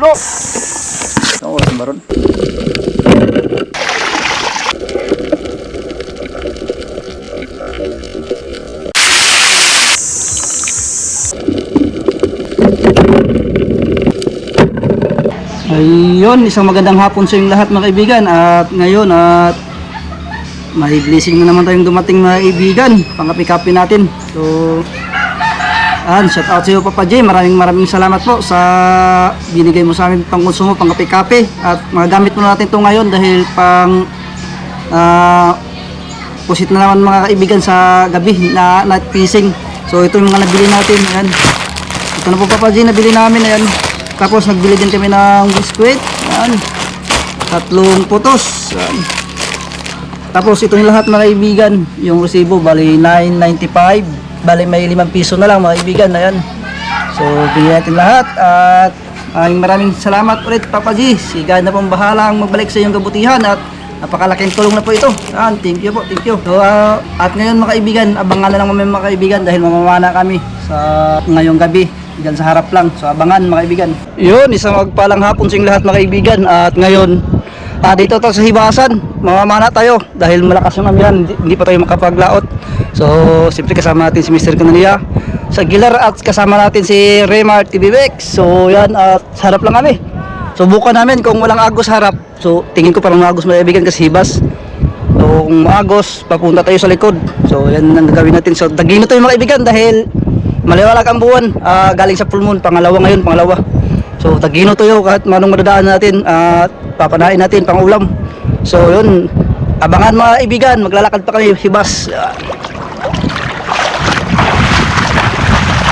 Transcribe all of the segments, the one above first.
ulo. Ang oras ba ron? Ayun, isang magandang hapon sa inyong lahat mga kaibigan. At ngayon at may blessing na naman tayong dumating mga kaibigan. Pangkapi-kapi natin. So shout out sa iyo Papa J. Maraming salamat po sa binigay mo sa amin pang konsumo, pang kape-kape. At magagamit mo natin ito ngayon dahil pang pusit na naman mga kaibigan sa gabi na night fishing. So ito yung mga nabili natin. Ayan. Ito na po Papa J, nabili namin. Ayan. Tapos nagbili din kami ng biskwit. Ayan. 3 putos. Ayan. Tapos ito yung lahat mga kaibigan. Yung resibo bali 9.95. Bali may 5 piso na lang mga kaibigan. Ayan. So bigyan natin lahat. At maraming salamat ulit Papa G. Si God na pong bahalang magbalik sa iyong kabutihan. At napakalaking tulong na po ito. Ayan. Thank you po. Thank you. So at ngayon mga kaibigan, abangan na lang mga kaibigan dahil mamamana kami sa ngayong gabi. Diyan sa harap lang. So abangan mga kaibigan. Yun, isang magpalang hapon sa inyong lahat mga kaibigan. At ngayon, dito to sa Hibasan, mamamana tayo dahil malakas yung amihan, hindi pa tayo makapaglaot. So siyempre kasama natin si Mr. Canalia sa Gilar at kasama natin si Remar TV Bex. So yan, at sa harap lang kami. Subukan namin kung walang agos harap. So tingin ko parang agos mga kaibigan kasi Hibas. So kung agos, papunta tayo sa likod. So yan ang gagawin natin. So dagino tayo mga kaibigan dahil maliwalag ang buwan, galing sa full moon, pangalawa. So tagino tayo kahit manong madadaan natin at papanain natin pang ulam. So yun, abangan mga kaibigan, maglalakad pa kami Hibas.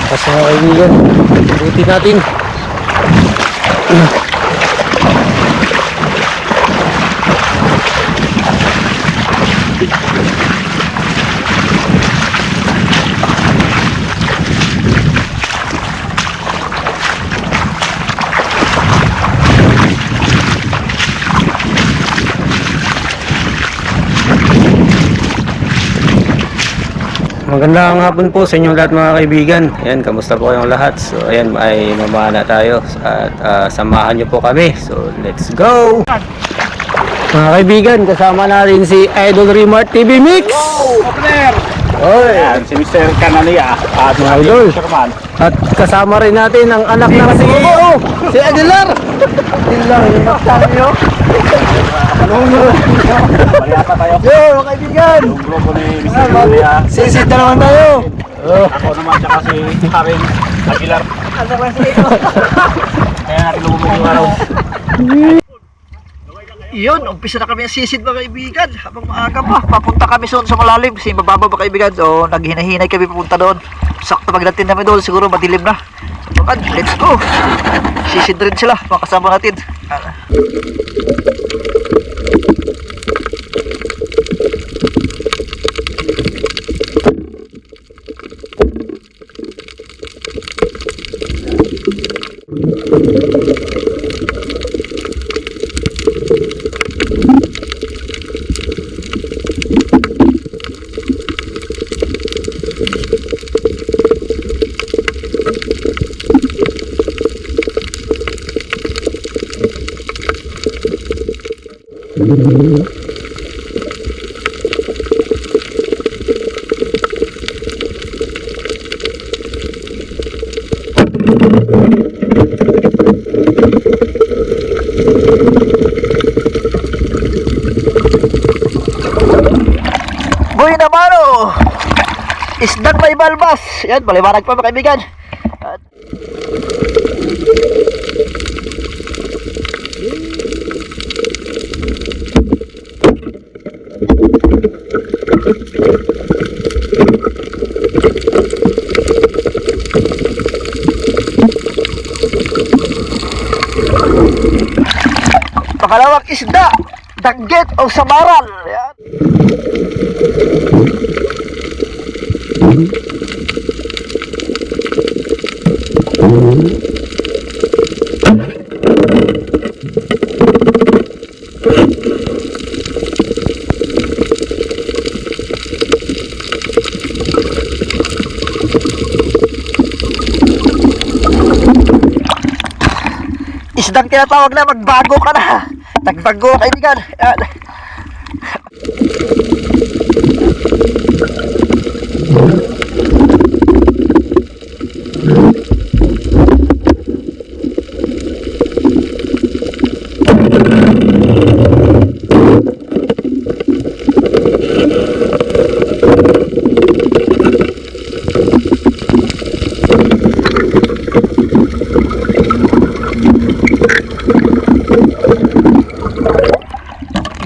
Kasi mga kaibigan, buti natin. Magandang hapon po sa inyong lahat mga kaibigan. Ayan, kamusta po kayong lahat? So ayan, ay mamana tayo at samahan nyo po kami. So let's go! Mga kaibigan, kasama natin si Idol Remar TV Mix. Wow! Partner! Oy! Ayan, si Mr. Canalia at Mga idol. At kasama rin natin ang anak ng si Aguilar. Aguilar, yung makasama nyo. Maliyata tayo. Yo, mga kaibigan! Yung grupo ni Mr. Canalia. Sisit na naman tayo. Ako naman tsaka si Harin Aguilar. Ano ba siya ito? Kaya natin lumubog yung araw. Yun, umpisa na kami ang sisid mga kaibigan. Habang maaga pa, papunta kami sa malalim. Kasi mababa mga kaibigan. So, naghinahinay kami papunta doon. Sakto pagdating namin doon, siguro madilim na. So, let's go. Sisid rin sila, mga kasama natin. Boy naman oh! Isdang may balbas. Yan, paliwanag pa mga kaibigan. Pakalawak isda, dagget o samaran. Yan. Yun ang tinatawag na magbago ka na. Nagbago kaibigan. Yan.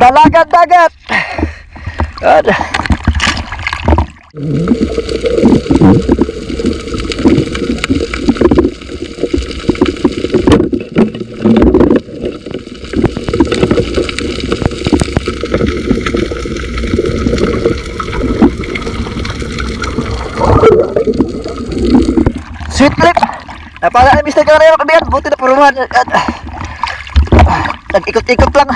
Dalagan dagat. Yan. Sweet trip. Napala na mistake ka na yun kaibigan. Buti na puruhan. Nag-ikot-ikot lang.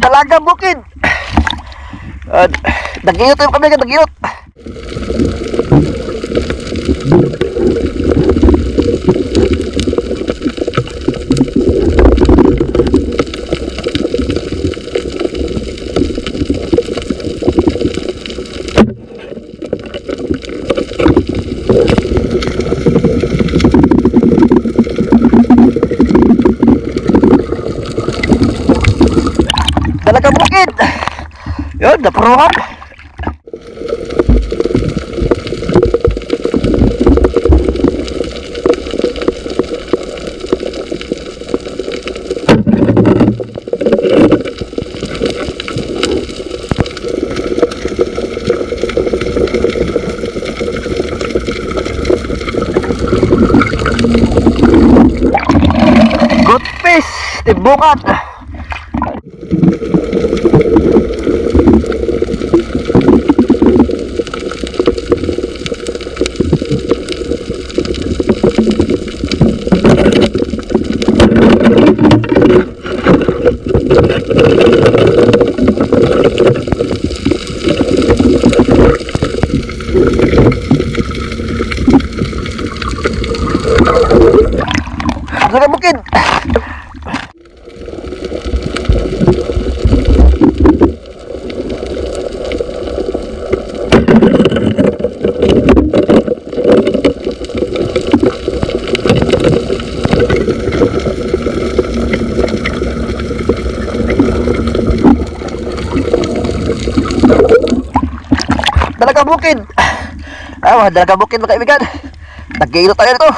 Dalagang bukid. Nag-iyot yung kami, nag-iyot. Dalagang bukid. Yun, napuruhan. Good fish, tibukan. Dalagang bukid. Dalagang bukid. Dalagang bukid mga kaibigan. Nag-iilot tayo nito.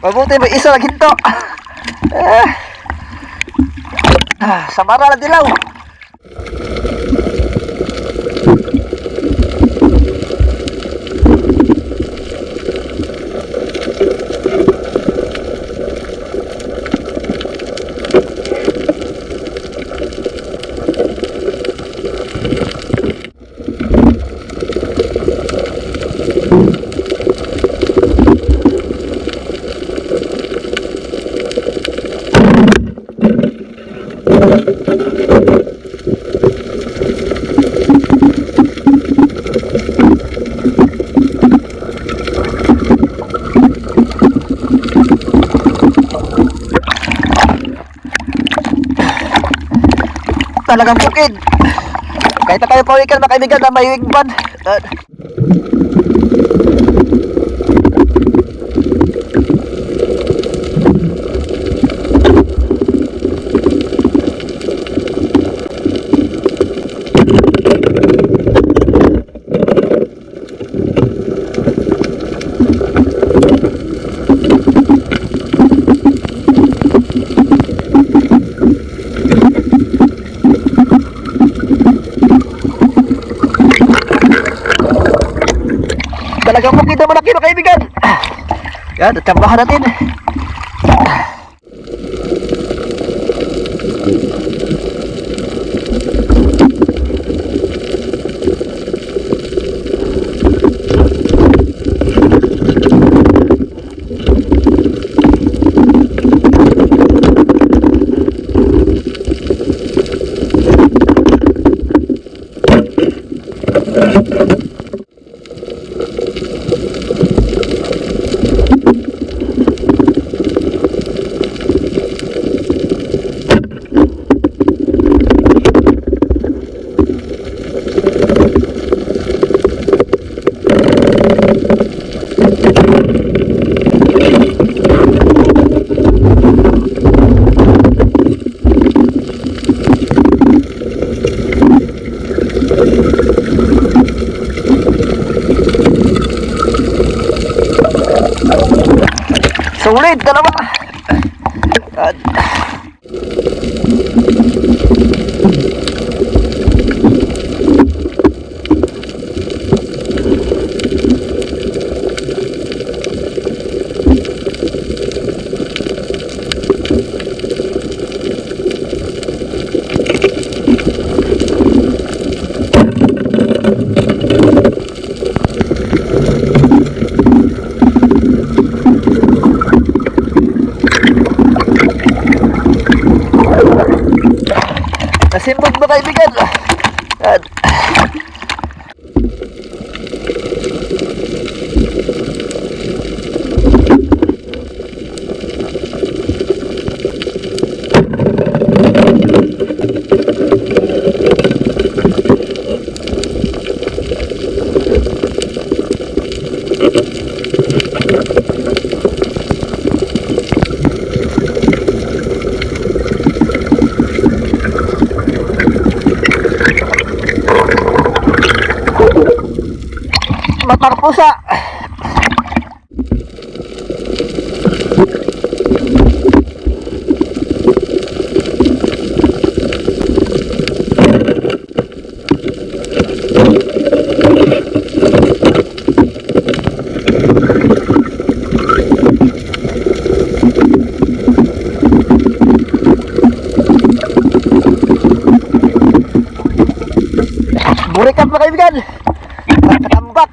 Mabuti may isa lang hinto. Samara na dilaw. Talagang bukid. Kahit na kayo pawikan mga kaibigan na may wigban. Talagang bukid na malaki mga kaibigan. Yan, tsambahan natin. Sulit dalawa. Yan. Nasimbog ba kaibigan? Yan. Matang pusa. Burikat mga kaibigan. Katambak.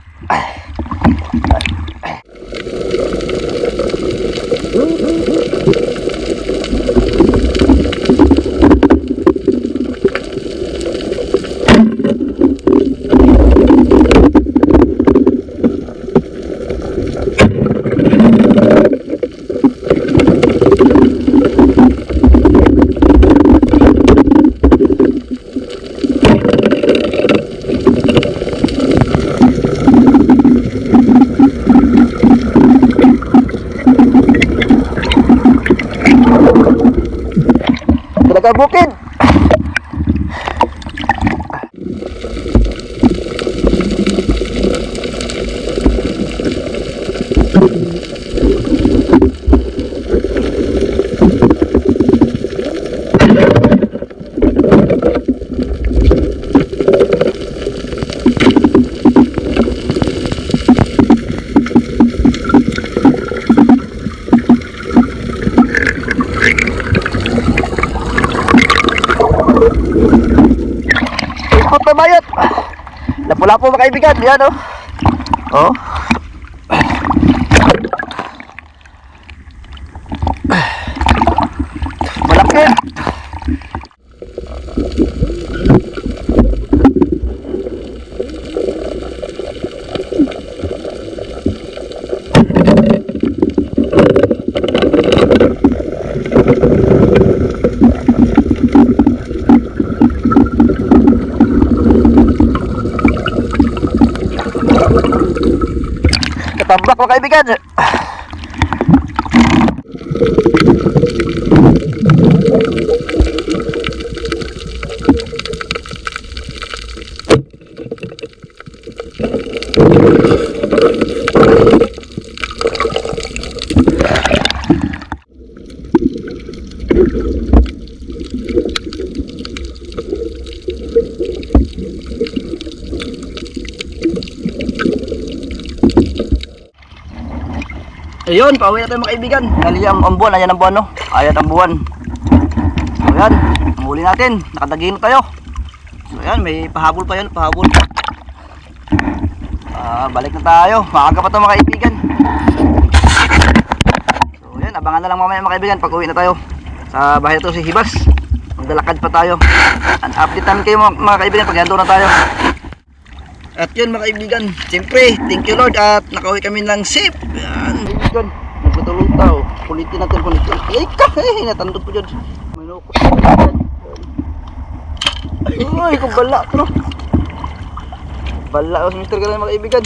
Talagang bukid. Ikot na mayat. Lapu-lapu mga kaibigan. Yan oh. Oh. Malaki. Tambak mga kaibigan. Ayun, pauwi na tayo mga kaibigan. Ngali ang buwan, ayan ang buwan no. Ayan ang buwan. So ayan, ang huli natin. Nakadagino tayo. So ayan, may pahabol pa yun, pahabol. Balik na tayo. Maaga pa ito mga kaibigan. So ayan, abangan na lang mamaya mga kaibigan pag uwi na tayo. Sa bahay na ito si Hibas. Maglalakad pa tayo. Update namin kayo mga kaibigan pag nandun na tayo. At yun mga kaibigan, siyempre, thank you Lord at nakauwi kami ng safe. Yan, kaibigan, nagpatulong tao. Kulitin natin, kulitin. Ay ka, natandog ko dyan. Manukos. Ay, kung bala ito no. Bala ko si Mr. Galan mga kaibigan.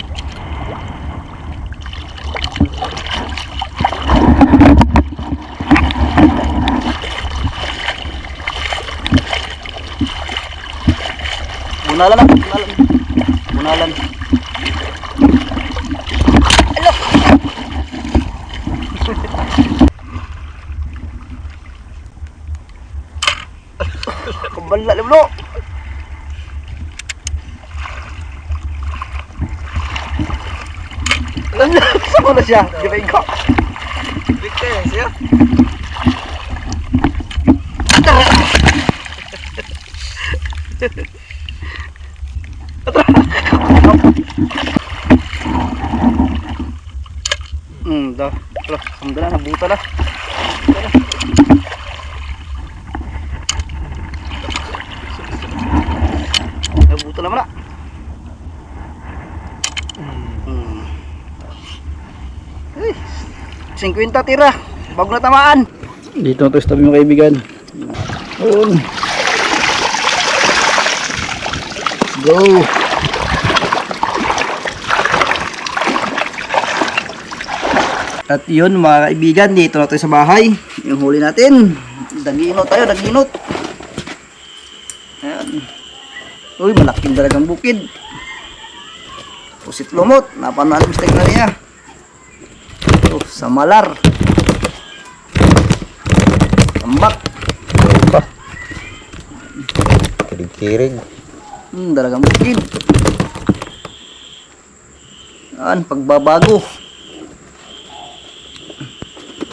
Bunalan na, bunalan. Bunalan. Ano? Kumbala liblo. Sama na siya. Di ba ikaw? Bigte siya. Dah. Alhamdulillah nabuta na. Nabuta naman na. Ay, 50 tira. Bago na tamaan. Dito na to sa tabi mga kaibigan. Doon. Go. At yun mga kaibigan, dito na tayo sa bahay. Yung huli natin. Daginot tayo, daginot. Ayan. Uy, malaking dalagang bukid. Pusit lumot. Napanuan mistake na niya. Ito, sa malar. Tambak. Kirig-kirig. Dalagang bukid. Ayan, pagbabago.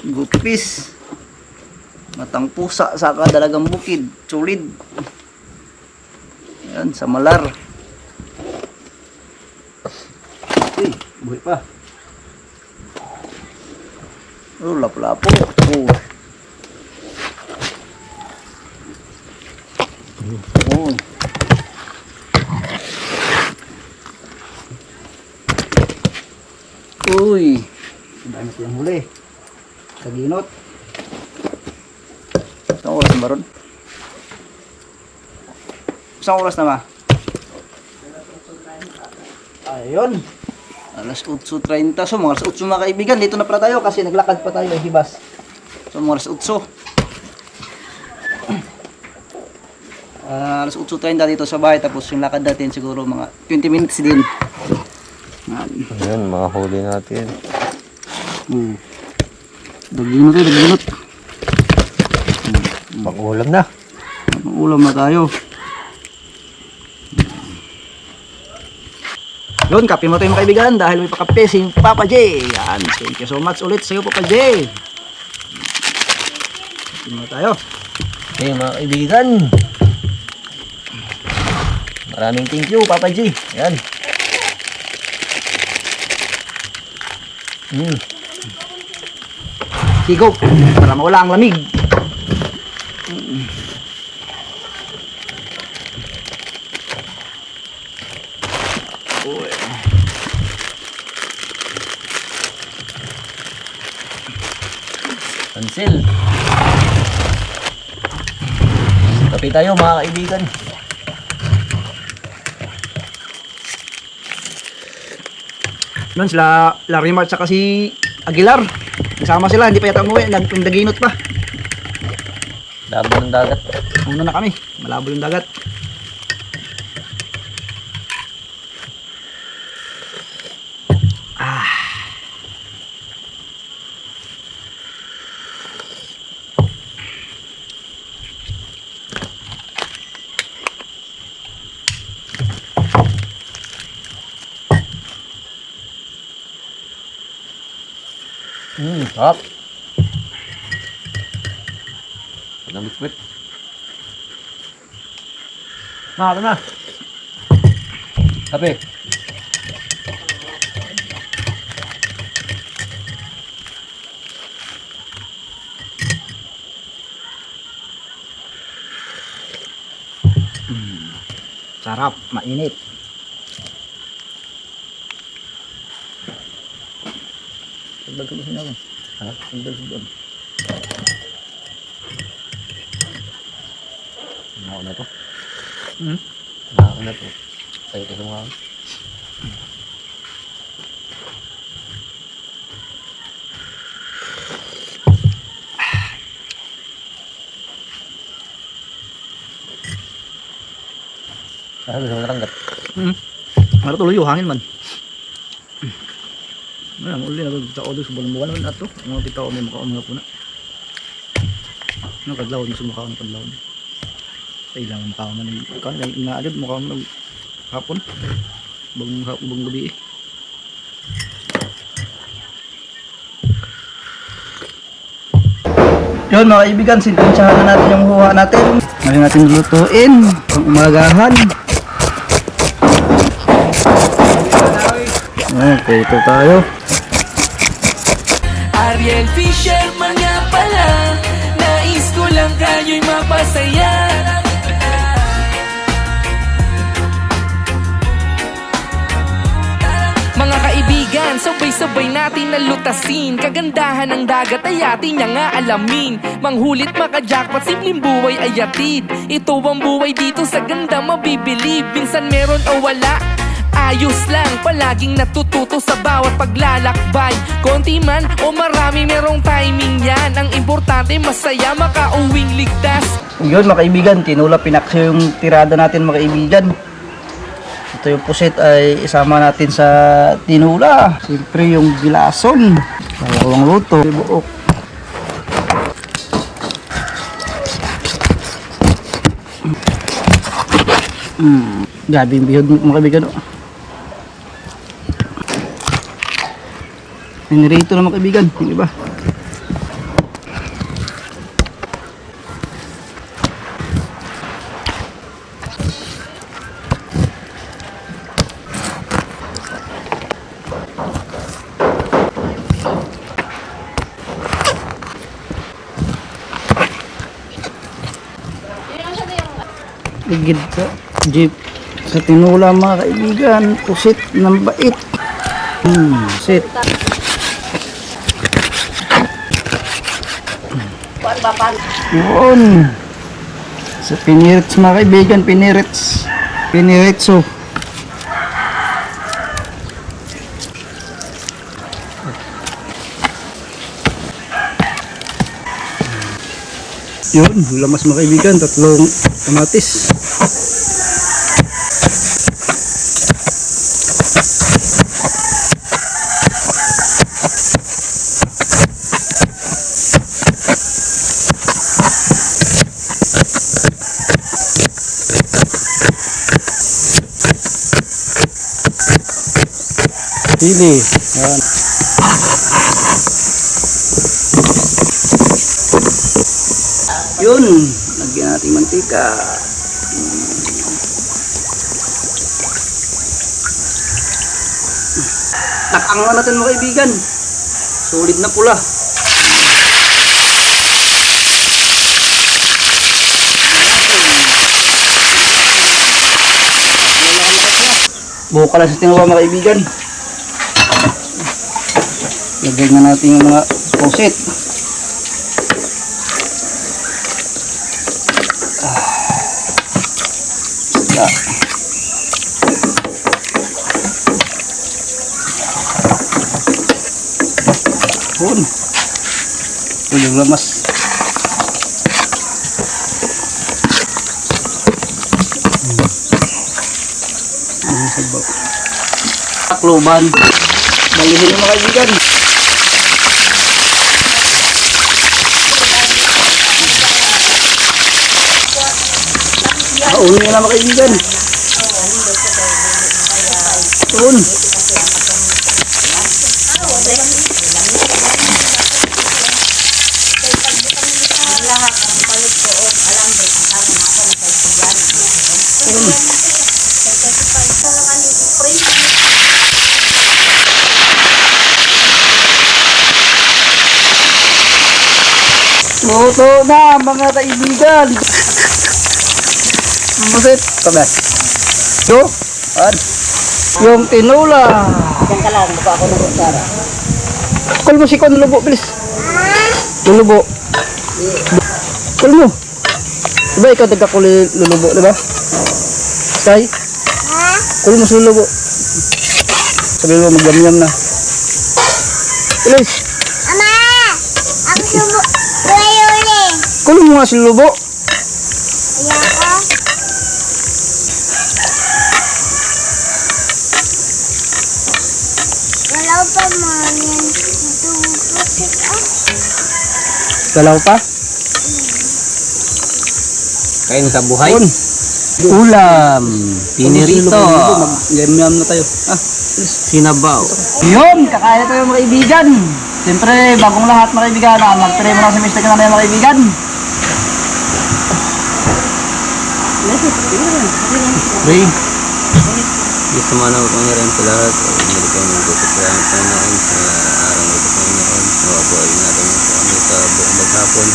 Gupis. Matang pusa sa dalagang bukid. Sulid. Ayan, sa malar. Uy, buhay pa. Oh, lapo-lapo. Oh. Oh. Uy. Ang dami ko yung huli. Kaginot. Isang oras na ba ron? Isang oras na ba? Ayun. Alas 8:30. So mga alas 8 mga kaibigan. Dito na pala tayo kasi naglakad pa tayo Hibas. So mga alas 8. Alas 8:30 dito sa bahay. Tapos yung lakad natin siguro mga 20 minutes din. Ayan, mga huli natin. Daginot tayo, daginot. Pag-ulam na. Ulam na tayo. Yun, kape mo tayo mga kaibigan dahil may pakape si Papa J. Yan, thank you so much ulit sa iyo Papa J. Kape mo tayo. Okay mga kaibigan. Maraming thank you Papa G. Yan. Higop para mawala ang lamig. Cancel. Kape tayo mga kaibigan. Yun sila Larimar at si Aguilar. Nagsama sila, hindi pa yata umuwi, nagdaginot pa. Labo ng dagat. Una na kami, malabo yung dagat. Sarap. Ang biskwit. Ito na. Kape. Sarap, mainit. Tagdag ko ba sinabi? Ha? Tagdag ko doon. Ako na to. Hmm? Ako na to. Tayo ko mga. Ano gusto mo natanggat? Mara tuloy yung hangin man. Ano, uli na kita ko doon sa buwan man ato. Mga kita ko may makaon nga po na. Ano kadlaw na sumakaon kadlaw. Kailangan makaon man ng kan nga agad makaon ng hapon. Bang gabi eh. Yun mga kaibigan, sintensyahan na natin yung huha natin. Ngayon natin lutuin pang umagahan. Okay, ito tayo. Ariel Fisherman nga pala, nais ko lang kayo'y mapasaya. Mga kaibigan, sabay-sabay natin nalutasin. Kagandahan ng dagat ay atin niya nga alamin. Manghulit maka-jackpot, simpleng buhay ay atid. Ito ang buhay dito sa ganda mabibilib. Minsan meron o wala, ayos lang, palaging natututo sa bawat paglalakbay. Konti man o marami, merong timing yan. Ang importante masaya, makauwing ligtas. Yun mga kaibigan, tinula pinaksyo yung tirada natin mga kaibigan. Ito yung pusit ay isama natin sa tinula. Siyempre yung gilason. Dalawang luto. Buok. Gabing bihod mga kaibigan. Pinirito na mga kaibigan. Yung iba. Ligid sa jeep sa tinula mga kaibigan, pusit ng bait. Pusit. Yun. Sa pinirits mga kaibigan, pinirits. Piniritso. Yun, lamas mga kaibigan, tatlong kamatis. Sili. Yan. Yun, lagyan natin mantika. Nakangan natin mga kaibigan. Solid na pula. Buka lang sa tingawa mga kaibigan. Lagyan na natin yung mga pusit. Yun. Ito yung lamas. Takloban. Balihin yung mga kaibigan. Ulo nyo na mga kaibigan. Yun. lahat ang palit ko o alambre ang tama na ako na kaibigan. Luto na mga kaibigan. Masit. Kami. Yo. At yung tinula. Diyan ka lang, baka ako ng kutsara. Kul mo si Kon lubo, please. Lulubo. Kul mo. Diba ikaw nagkakuli lulubo, diba? Sky? Kul mo si lulubo. Sabi mo mag-yam-yam na. Please. Ama! Ako subo. Uli. Kul mo nga si lulubo. Ayoko. Wala pa man yan. Ito bakit Galaw pa? Kain sa buhay. Kon. Ulam. Pinirito. Mag-yam-yam na tayo. Ah. Sinabaw. Yun, kakaya tayo mga kaibigan. Siyempre, bagong lahat mga kaibigan, mag-try mo na sa mistake na mga kaibigan. Ray. Gusto mo na pangyarihan sa lahat. Hindi kayo magkukupirahan pa natin sa araw na ito Panginoon. Nawa po ay natin po kami sa buong maghapon.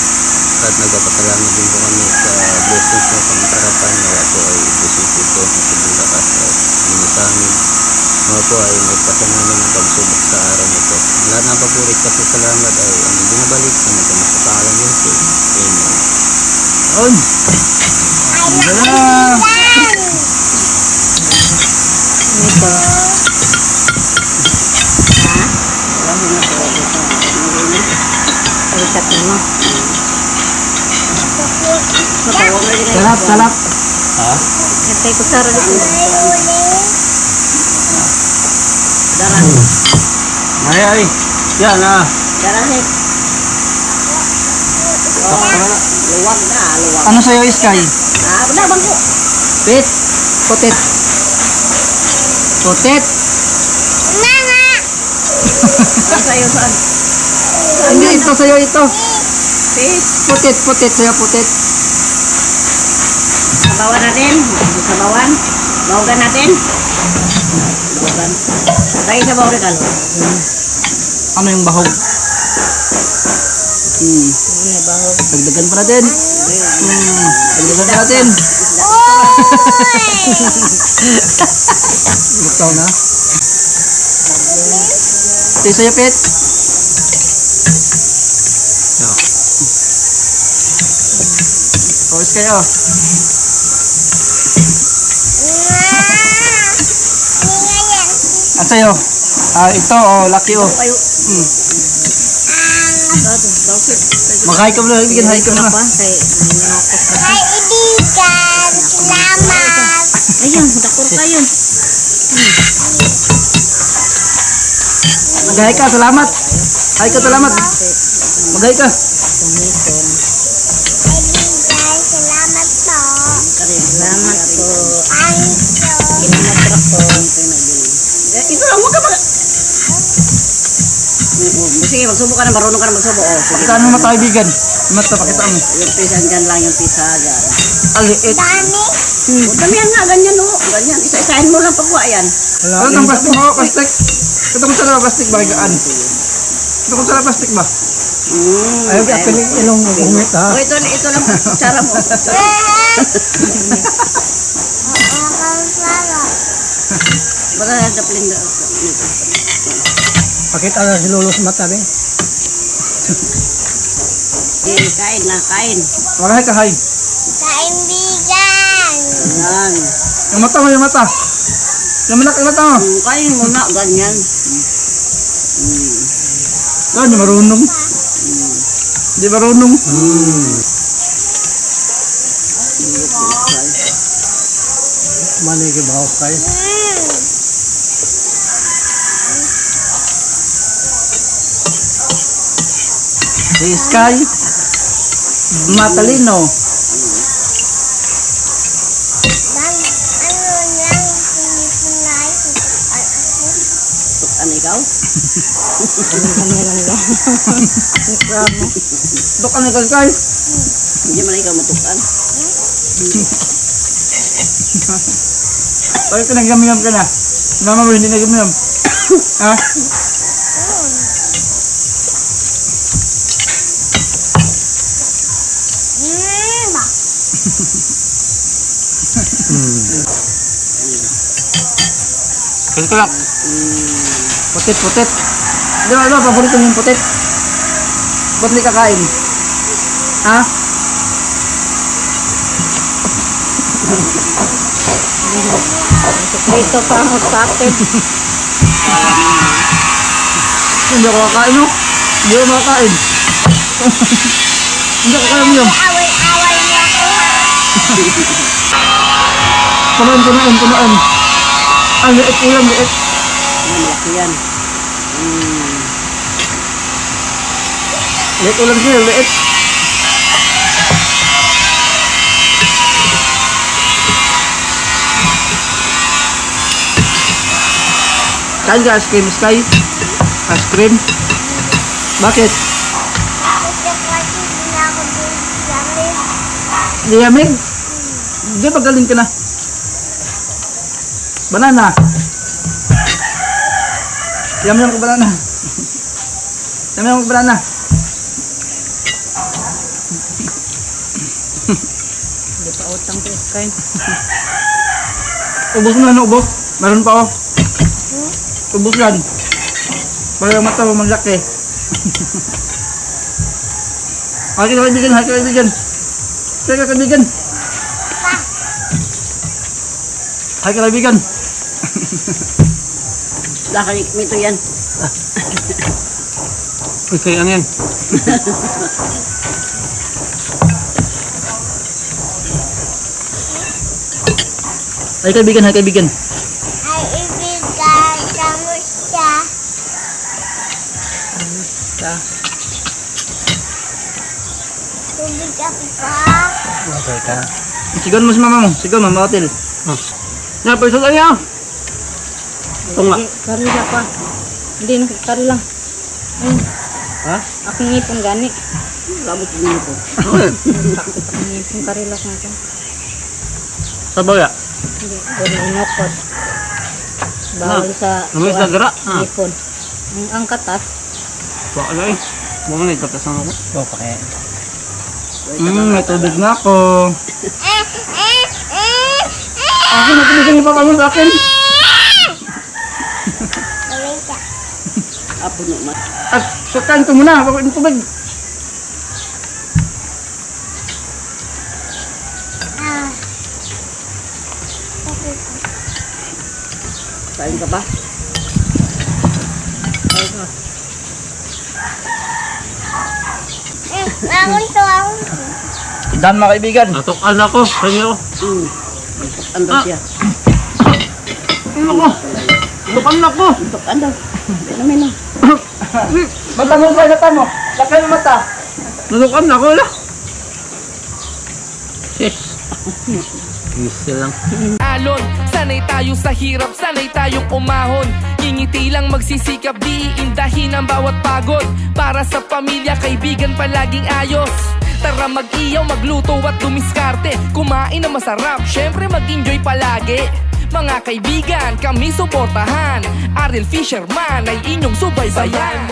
At nagpapasalamat din po kami sa blessings na pangkarapan. Nawa po ay busipin po sa buong lakas at muna sa amin. Nawa po ay magpasanamin ng pagsubok sa araw na ito. Lahat ng papurit kasi salamat ay ang binabalik sa mga sa pangalan ni Jesus. Amen. Yun. Wala. Salap, salap. Ha? Kaya kutsara dito. Daran. Ay ay. Yan ah. Daran eh. Luwag na, luwag. Ano sa'yo, Sky? Benar bangku. Pit. Putit. Putit. Sa'yo saan? Hindi, ito sa'yo, ito. Pit. Putit, putit. Sa'yo, putit. Sabawan natin. Sabawan. Bawagan natin. Bawagan. Tayo sa bawang rekal. Ano yung bahog? Ano bahog? Dagdagan pa natin. Dagdagan pa natin. Lukaw na. Ito sa'yo, Pit. Pawis kayo. At sa'yo? Ito, laki oh. Kayo. Mag-hi ka muna, bigyan hi ka muna. Kaibigan, salamat. Ayun, dakor kayo. Mag-hi ka, salamat. Hi ka, salamat. Mag-hi ka. Kaibigan, salamat po. Salamat po. Thank you. Ito lang, huwag ka mag... Sige, magsubo ka na, marunong ka na magsubo. Pakitaan mo mata, kaibigan. Mata, pakitaan mo. Yung pisa dyan lang, yung pisa dyan. Aliit. Dami. Damihan nga, ganyan o. Ganyan, isa-isahin mo lang pagwa yan. Ano itong plastic mo? Plastic? Ito kung saan plastic ba? Higaan. Ito kung saan plastic ba? Ayaw ka, ilong umit ha. O, ito lang, kutsara mo. Baka daplin na. Pakita na si Lolo sa mata, be. Kain na, kain. Mag-hi ka, hi. Kaibigan. Yan. Yung mata mo, yung mata. Yung malaki mata mo. Kain mo na, ganyan. Hindi marunong. Hindi marunong. Maligi ba ako kayo? Si Sky. Matalino. Ano lang pinipunay? Ano ikaw? Dok ano kay? Hindi man ikaw matukan. Bakit ka naggamiyam ka na? Mama mo hindi naggamiyam. Ha? Kasi ko lang. Putit, putit. Di ba, ano, paborito mo yung putit? Ba't di kakain? Ha? Ito pa ang usatin. Hindi ako kakain, no? Hindi ako makakain. Hindi ako kakain yun. Away-away niya ako ha. Kumain, kumain, kumain. Ah, liit ko yan, liit. Malaki yan. Liit ulam siya, liit. Kain ka ice cream, Sky? Ice cream? Bakit? Bakit yung kasi hindi na ako dito. Di yamig? Di pagaling ka na. Banana. Yam ko banana. Yam ko banana. Hindi pa utang ko iskain. Ubos na, ano, ubos? Meron pa ako. Ubos yan. Para yung mata mo malaki. Hi ka kaibigan, hi ka kaibigan. Hi ka kaibigan. Hi ka kaibigan. Lakay, mito yan. Okay, ano yan? Hi kaibigan, hi kaibigan. Ay, ibigan. Kamusta? Tubig ako pa. Okay ka. Sigaw mo si mama mo. Sigaw mo, mama hotel. Nga, pwede sa kanya. Ito nga. Karila pa. Hindi na karila. Ha? Akong ngipon gani. Labot yung ngipon. Akong ngipon karila ko natin. Sabaw ya. Hindi, doon inokot. Bawal sa Namis na gara. ngipon. Ang katas. Baka na eh. Buka na itatas ang ako. Oh, pakaya. May tubig na ako. Akin na tubig yung papa mo sa akin. Gawin ka. Apo no mat. At sukain ko muna, bakit yung tubig? Ah. Kain ka ba? Bangon to, bangon to. Dan mga kaibigan. Natukan ako. Sa inyo. Ando siya. Ano ko? Tukan na ko. Ando. Hindi namin no. Mata mo sa mata mo. Lakay mo mata. Natukan ako na. Yes. Easy lang. Alon, sanay tayo sa hirap, sanay tayong umahon. Ngingiti lang magsisikap, di iindahin ang bawat pagod. Para sa pamilya, kaibigan palaging ayos. Tara mag-iyaw, magluto at dumiskarte. Kumain na masarap, syempre mag-enjoy palagi. Mga kaibigan, kami suportahan. Ariel Fisherman ay inyong subaybayan.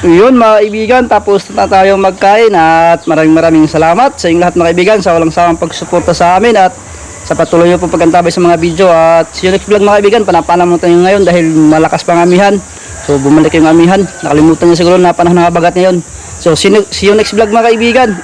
Yun mga kaibigan, tapos na tayong magkain at maraming salamat sa inyong lahat mga kaibigan sa walang sawang pagsuporta sa amin at sa patuloy nyo po pagkantabay sa mga video. At see you next vlog mga kaibigan, panapanaman tayo ngayon dahil malakas pang amihan. So bumalik yung amihan, nakalimutan nyo siguro na panahon ng habagat ngayon. So see you next vlog mga kaibigan.